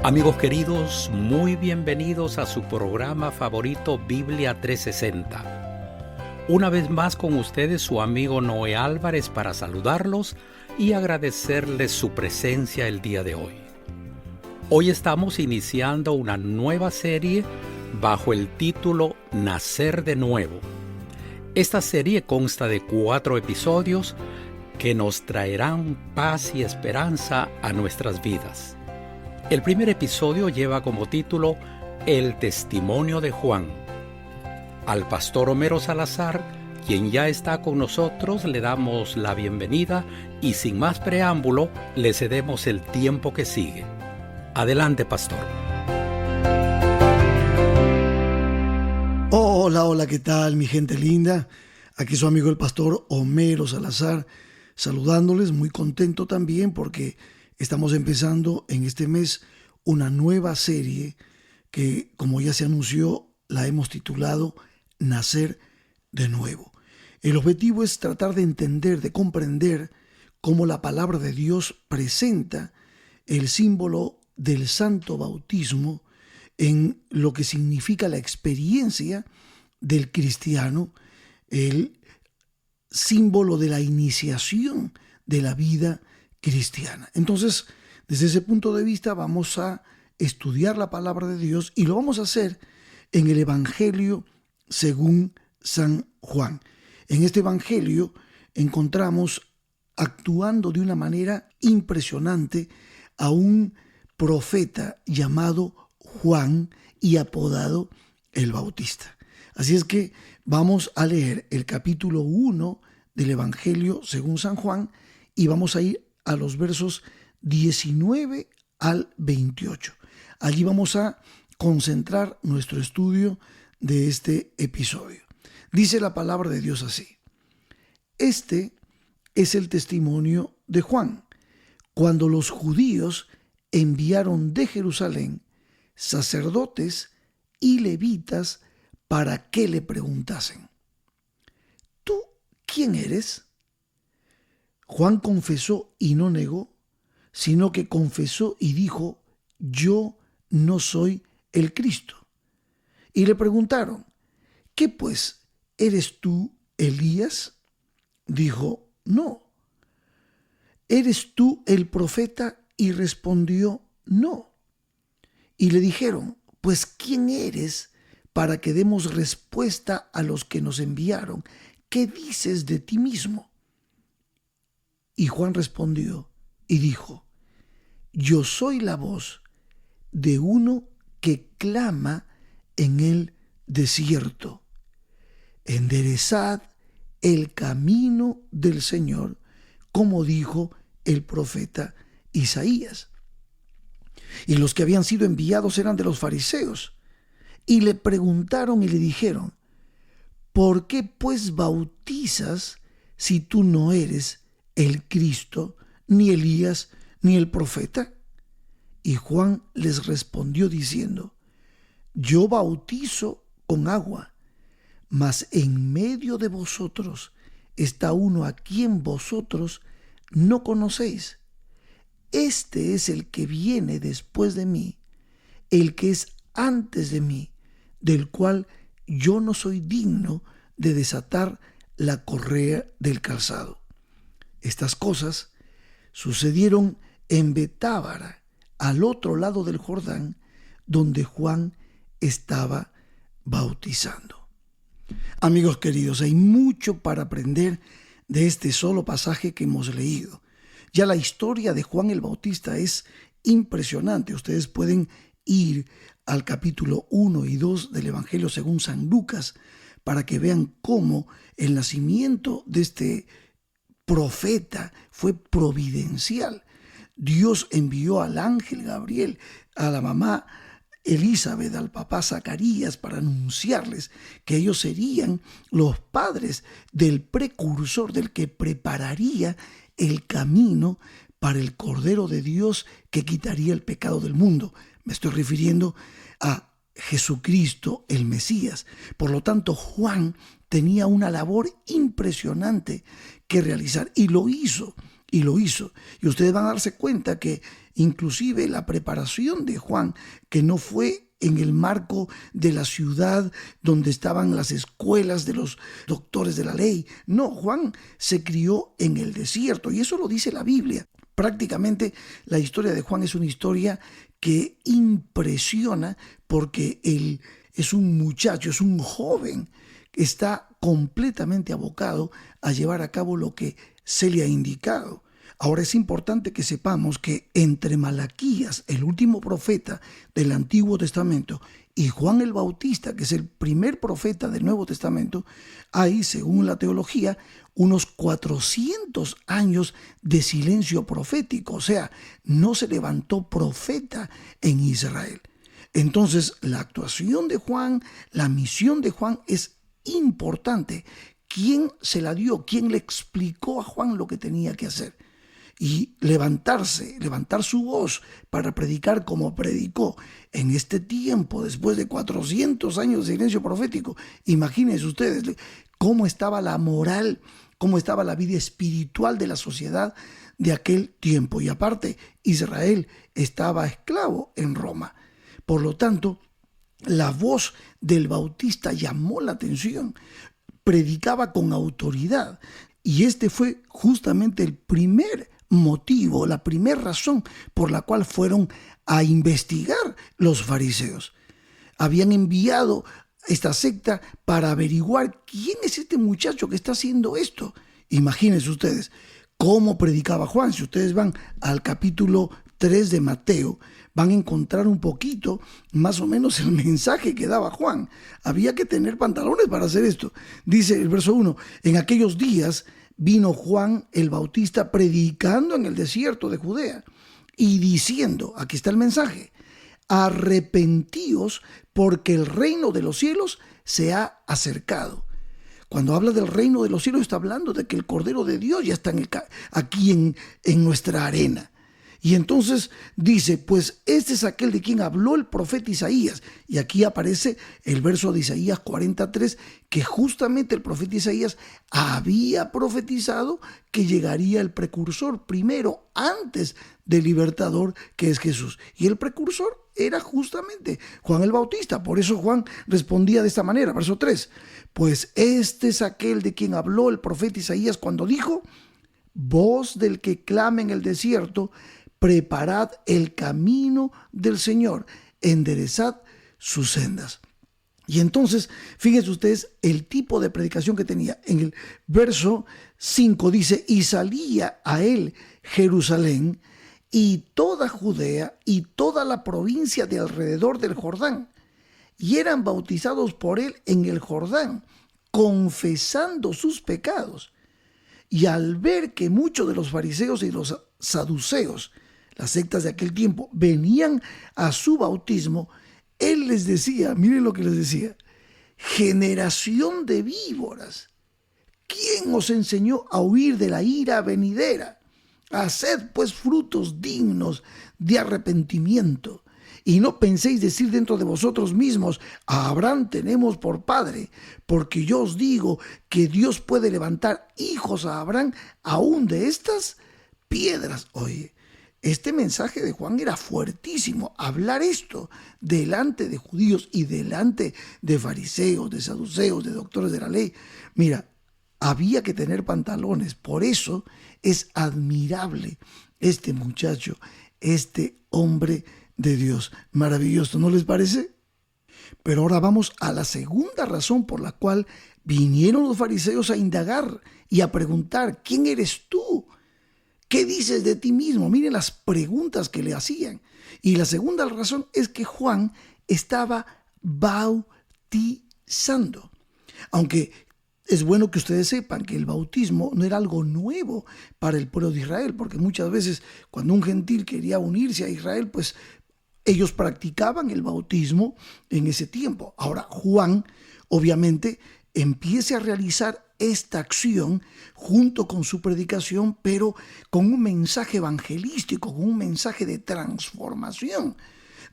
Amigos queridos, muy bienvenidos a su programa favorito Biblia 360. Una vez más con ustedes su amigo Noé Álvarez para saludarlos y agradecerles su presencia el día de hoy. Hoy estamos iniciando una nueva serie bajo el título Nacer de Nuevo. Esta serie consta de 4 episodios que nos traerán paz y esperanza a nuestras vidas. El primer episodio lleva como título El testimonio de Juan. Al pastor Homero Salazar, quien ya está con nosotros, le damos la bienvenida y sin más preámbulo, le cedemos el tiempo que sigue. Adelante, pastor. Hola, ¿qué tal, mi gente linda? Aquí su amigo el pastor Homero Salazar, saludándoles, muy contento también porque estamos empezando en este mes una nueva serie que, como ya se anunció, la hemos titulado Nacer de Nuevo. El objetivo es tratar de entender, de comprender cómo la palabra de Dios presenta el símbolo del santo bautismo en lo que significa la experiencia del cristiano, el símbolo de la iniciación de la vida cristiana. Entonces, desde ese punto de vista vamos a estudiar la palabra de Dios y lo vamos a hacer en el Evangelio según San Juan. En este Evangelio encontramos actuando de una manera impresionante a un profeta llamado Juan y apodado el Bautista. Así es que vamos a leer el capítulo 1 del Evangelio según San Juan y vamos a ir a los versos 19 al 28. Allí vamos a concentrar nuestro estudio de este episodio. Dice la palabra de Dios así: Este es el testimonio de Juan, cuando los judíos enviaron de Jerusalén sacerdotes y levitas para que le preguntasen: ¿Tú quién eres? Juan confesó y no negó, sino que confesó y dijo: Yo no soy el Cristo. Y le preguntaron: ¿Qué pues? ¿Eres tú Elías? Dijo: No. ¿Eres tú el profeta? Y respondió: No. Y le dijeron: Pues ¿quién eres para que demos respuesta a los que nos enviaron? ¿Qué dices de ti mismo? Y Juan respondió y dijo: Yo soy la voz de uno que clama en el desierto: enderezad el camino del Señor, como dijo el profeta Isaías. Y los que habían sido enviados eran de los fariseos, y le preguntaron y le dijeron: ¿Por qué pues bautizas si tú no eres el Cristo, ni Elías, ni el profeta? Y Juan les respondió diciendo: Yo bautizo con agua, mas en medio de vosotros está uno a quien vosotros no conocéis. Este es el que viene después de mí, el que es antes de mí, del cual yo no soy digno de desatar la correa del calzado. Estas cosas sucedieron en Betábara, al otro lado del Jordán, donde Juan estaba bautizando. Amigos queridos, hay mucho para aprender de este solo pasaje que hemos leído. Ya la historia de Juan el Bautista es impresionante. Ustedes pueden ir al capítulo 1 y 2 del Evangelio según San Lucas para que vean cómo el nacimiento de este profeta fue providencial. Dios envió al ángel Gabriel a la mamá Elizabeth, al papá Zacarías, para anunciarles que ellos serían los padres del precursor, del que prepararía el camino para el Cordero de Dios que quitaría el pecado del mundo. Me estoy refiriendo a Jesucristo, el Mesías. Por lo tanto, Juan tenía una labor impresionante que realizar y lo hizo. Y ustedes van a darse cuenta que inclusive la preparación de Juan, que no fue en el marco de la ciudad donde estaban las escuelas de los doctores de la ley. No, Juan se crió en el desierto y eso lo dice la Biblia. Prácticamente la historia de Juan es una historia que impresiona porque él es un muchacho, es un joven que está completamente abocado a llevar a cabo lo que se le ha indicado. Ahora es importante que sepamos que entre Malaquías, el último profeta del Antiguo Testamento, y Juan el Bautista, que es el primer profeta del Nuevo Testamento, hay, según la teología, unos 400 años de silencio profético. O sea, no se levantó profeta en Israel. Entonces, la actuación de Juan, la misión de Juan es importante. ¿Quién se la dio? ¿Quién le explicó a Juan lo que tenía que hacer? Y levantar su voz para predicar como predicó en este tiempo, después de 400 años de silencio profético. Imagínense ustedes cómo estaba la moral, cómo estaba la vida espiritual de la sociedad de aquel tiempo. Y aparte, Israel estaba esclavo en Roma. Por lo tanto, la voz del Bautista llamó la atención, predicaba con autoridad. Y este fue justamente el primer motivo, la primera razón por la cual fueron a investigar los fariseos. Habían enviado esta secta para averiguar quién es este muchacho que está haciendo esto. Imagínense ustedes cómo predicaba Juan. Si ustedes van al capítulo 3 de Mateo, van a encontrar un poquito, más o menos, el mensaje que daba Juan. Había que tener pantalones para hacer esto. Dice el verso 1, en aquellos días vino Juan el Bautista predicando en el desierto de Judea y diciendo, aquí está el mensaje, arrepentíos porque el reino de los cielos se ha acercado. Cuando habla del reino de los cielos está hablando de que el Cordero de Dios ya está aquí en nuestra arena. Y entonces dice, pues este es aquel de quien habló el profeta Isaías. Y aquí aparece el verso de Isaías 43, que justamente el profeta Isaías había profetizado que llegaría el precursor primero, antes del libertador, que es Jesús. Y el precursor era justamente Juan el Bautista. Por eso Juan respondía de esta manera, verso 3. Pues este es aquel de quien habló el profeta Isaías cuando dijo, voz del que clama en el desierto, preparad el camino del Señor, enderezad sus sendas. Y entonces, fíjense ustedes el tipo de predicación que tenía. En el verso 5 dice, y salía a él Jerusalén y toda Judea y toda la provincia de alrededor del Jordán, y eran bautizados por él en el Jordán, confesando sus pecados. Y al ver que muchos de los fariseos y los saduceos, las sectas de aquel tiempo, venían a su bautismo, él les decía, miren lo que les decía, generación de víboras, ¿quién os enseñó a huir de la ira venidera? Haced pues frutos dignos de arrepentimiento, y no penséis decir dentro de vosotros mismos, a Abraham tenemos por padre, porque yo os digo que Dios puede levantar hijos a Abraham aún de estas piedras. Oye, este mensaje de Juan era fuertísimo. Hablar esto delante de judíos y delante de fariseos, de saduceos, de doctores de la ley. Mira, había que tener pantalones. Por eso es admirable este muchacho, este hombre de Dios. Maravilloso, ¿no les parece? Pero ahora vamos a la segunda razón por la cual vinieron los fariseos a indagar y a preguntar, ¿quién eres tú? ¿Qué dices de ti mismo? Miren las preguntas que le hacían. Y la segunda razón es que Juan estaba bautizando. Aunque es bueno que ustedes sepan que el bautismo no era algo nuevo para el pueblo de Israel, porque muchas veces cuando un gentil quería unirse a Israel, pues ellos practicaban el bautismo en ese tiempo. Ahora Juan, obviamente, empieza a realizar esta acción junto con su predicación, pero con un mensaje evangelístico, con un mensaje de transformación.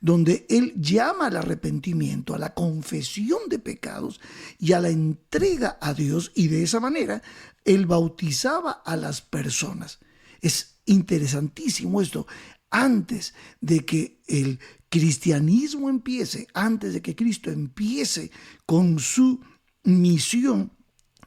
donde él llama al arrepentimiento, a la confesión de pecados y a la entrega a Dios, y de esa manera él bautizaba a las personas. Es interesantísimo esto. Antes de que el cristianismo empiece, antes de que Cristo empiece con su misión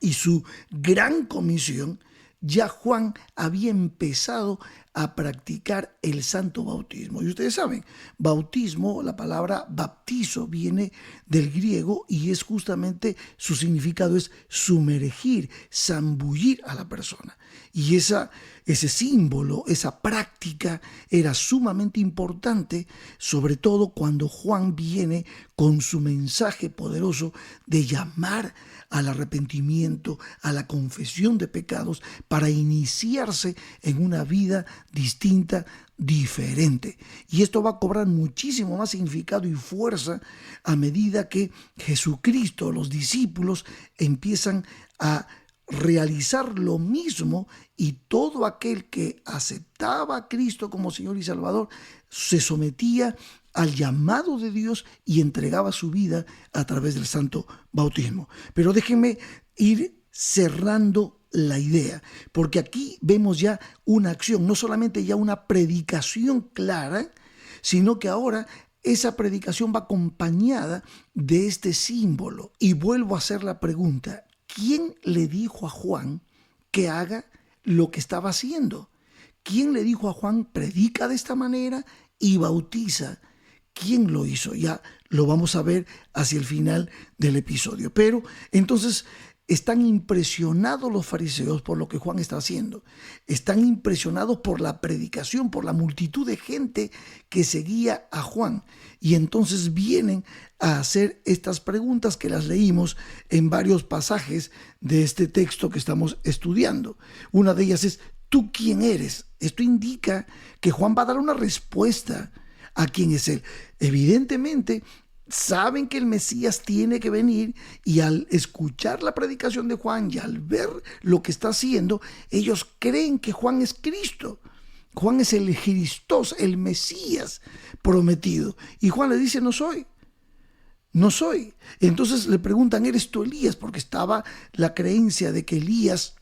y su gran comisión, ya Juan había empezado a practicar el santo bautismo. Y ustedes saben, bautismo, la palabra baptizo viene del griego y es justamente, su significado es sumergir, zambullir a la persona. Y ese símbolo, esa práctica era sumamente importante, sobre todo cuando Juan viene con su mensaje poderoso de llamar al arrepentimiento, a la confesión de pecados, para iniciarse en una vida distinta, diferente. Y esto va a cobrar muchísimo más significado y fuerza a medida que Jesucristo, los discípulos, empiezan a realizar lo mismo, y todo aquel que aceptaba a Cristo como Señor y Salvador se sometía al llamado de Dios y entregaba su vida a través del santo bautismo. Pero déjenme ir cerrando la idea, porque aquí vemos ya una acción, no solamente ya una predicación clara, sino que ahora esa predicación va acompañada de este símbolo. Y vuelvo a hacer la pregunta: ¿quién le dijo a Juan que haga lo que estaba haciendo? ¿Quién le dijo a Juan, predica de esta manera y bautiza? ¿Quién lo hizo? Ya lo vamos a ver hacia el final del episodio. Pero entonces están impresionados los fariseos por lo que Juan está haciendo. Están impresionados por la predicación, por la multitud de gente que seguía a Juan. Y entonces vienen a hacer estas preguntas que las leímos en varios pasajes de este texto que estamos estudiando. Una de ellas es: ¿tú quién eres? Esto indica que Juan va a dar una respuesta a quién es él. Evidentemente, saben que el Mesías tiene que venir, y al escuchar la predicación de Juan y al ver lo que está haciendo, ellos creen que Juan es Cristo. Juan es el Cristos, el Mesías prometido. Y Juan le dice: no soy. No soy. Entonces le preguntan: ¿eres tú Elías? Porque estaba la creencia de que Elías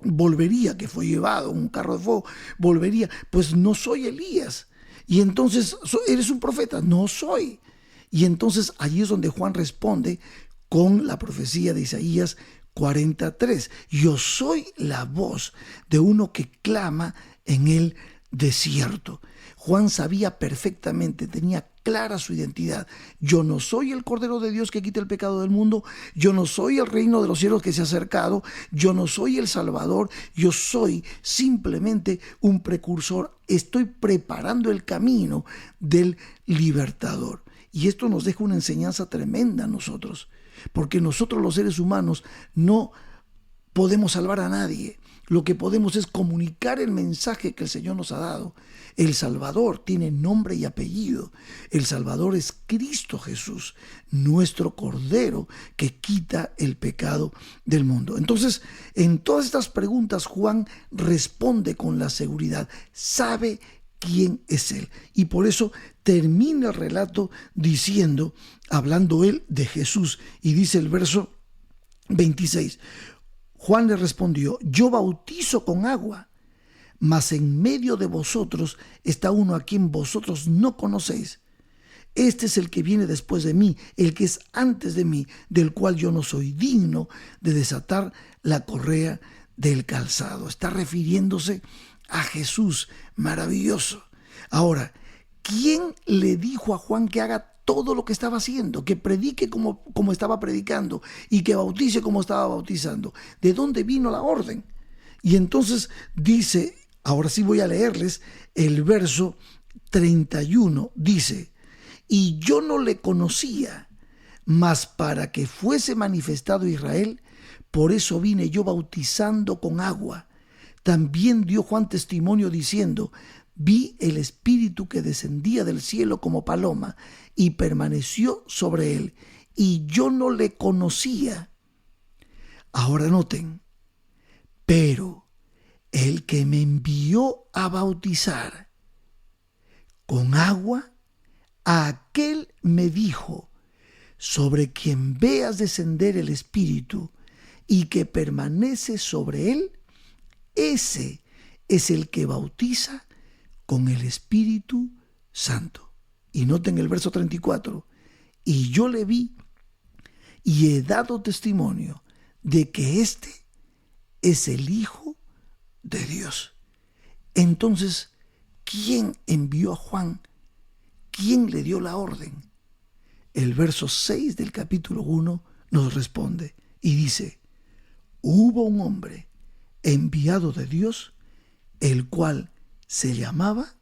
volvería, que fue llevado en un carro de fuego, volvería. Pues no soy Elías. Y entonces: ¿eres un profeta? No soy. Y entonces allí es donde Juan responde con la profecía de Isaías 43. Yo soy la voz de uno que clama en el desierto. Juan sabía perfectamente, tenía clara su identidad. Yo no soy el Cordero de Dios que quita el pecado del mundo. Yo no soy el reino de los cielos que se ha acercado. Yo no soy el Salvador. Yo soy simplemente un precursor. Estoy preparando el camino del libertador. Y esto nos deja una enseñanza tremenda a nosotros, porque nosotros los seres humanos no podemos salvar a nadie. Lo que podemos es comunicar el mensaje que el Señor nos ha dado. El Salvador tiene nombre y apellido. El Salvador es Cristo Jesús, nuestro Cordero que quita el pecado del mundo. Entonces, en todas estas preguntas, Juan responde con la seguridad. Sabe quién es él. Y por eso termina el relato diciendo, hablando él de Jesús, y dice el verso 26. Juan le respondió: yo bautizo con agua, mas en medio de vosotros está uno a quien vosotros no conocéis. Este es el que viene después de mí, el que es antes de mí, del cual yo no soy digno de desatar la correa del calzado. Está refiriéndose a Jesús, maravilloso. Ahora, ¿quién le dijo a Juan que haga todo lo que estaba haciendo, que predique como estaba predicando y que bautice como estaba bautizando? ¿De dónde vino la orden? Y entonces dice, ahora sí voy a leerles el verso 31, dice: y yo no le conocía, mas para que fuese manifestado Israel, por eso vine yo bautizando con agua. También dio Juan testimonio diciendo: vi el Espíritu que descendía del cielo como paloma y permaneció sobre él, y yo no le conocía. Ahora noten: pero el que me envió a bautizar con agua, A aquel me dijo, sobre quien veas descender el Espíritu y que permanece sobre él, ese es el que bautiza con el Espíritu Santo. Y noten el verso 34, y yo le vi y he dado testimonio de que este es el Hijo de Dios. Entonces, ¿quién envió a Juan? ¿Quién le dio la orden? El verso 6 del capítulo 1 nos responde y dice, hubo un hombre enviado de Dios, el cual se llamaba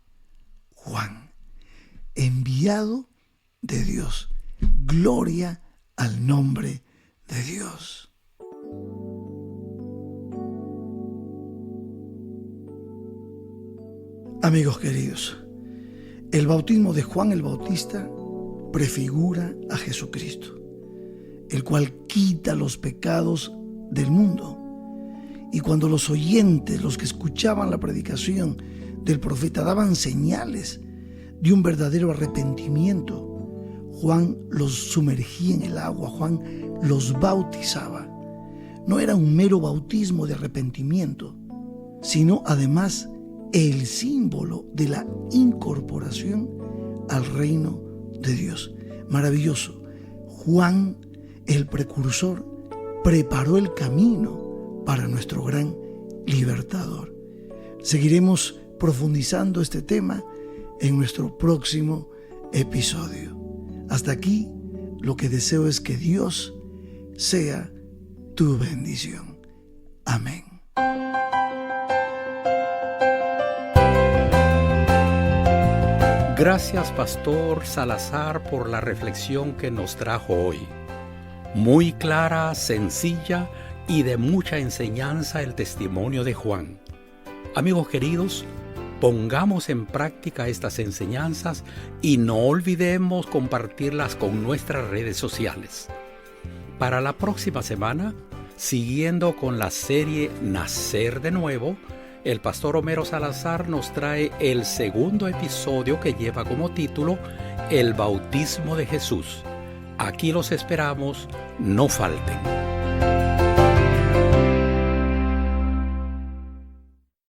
Juan. Enviado de Dios. Gloria al nombre de Dios. Amigos queridos, el bautismo de Juan el Bautista prefigura a Jesucristo, el cual quita los pecados del mundo. Y cuando los oyentes, los que escuchaban la predicación del profeta, daban señales de un verdadero arrepentimiento, Juan los sumergía en el agua, Juan los bautizaba. No era un mero bautismo de arrepentimiento, sino además el símbolo de la incorporación al reino de Dios. Maravilloso. Juan, el precursor, preparó el camino para nuestro gran libertador. Seguiremos profundizando este tema en nuestro próximo episodio. Hasta aquí, lo que deseo es que Dios sea tu bendición. Amén. Gracias, Pastor Salazar, por la reflexión que nos trajo hoy. Muy clara, sencilla y de mucha enseñanza el testimonio de Juan. Amigos queridos, pongamos en práctica estas enseñanzas y no olvidemos compartirlas con nuestras redes sociales. Para la próxima semana, siguiendo con la serie Nacer de Nuevo, el pastor Homero Salazar nos trae el segundo episodio que lleva como título El bautismo de Jesús. Aquí los esperamos, no falten.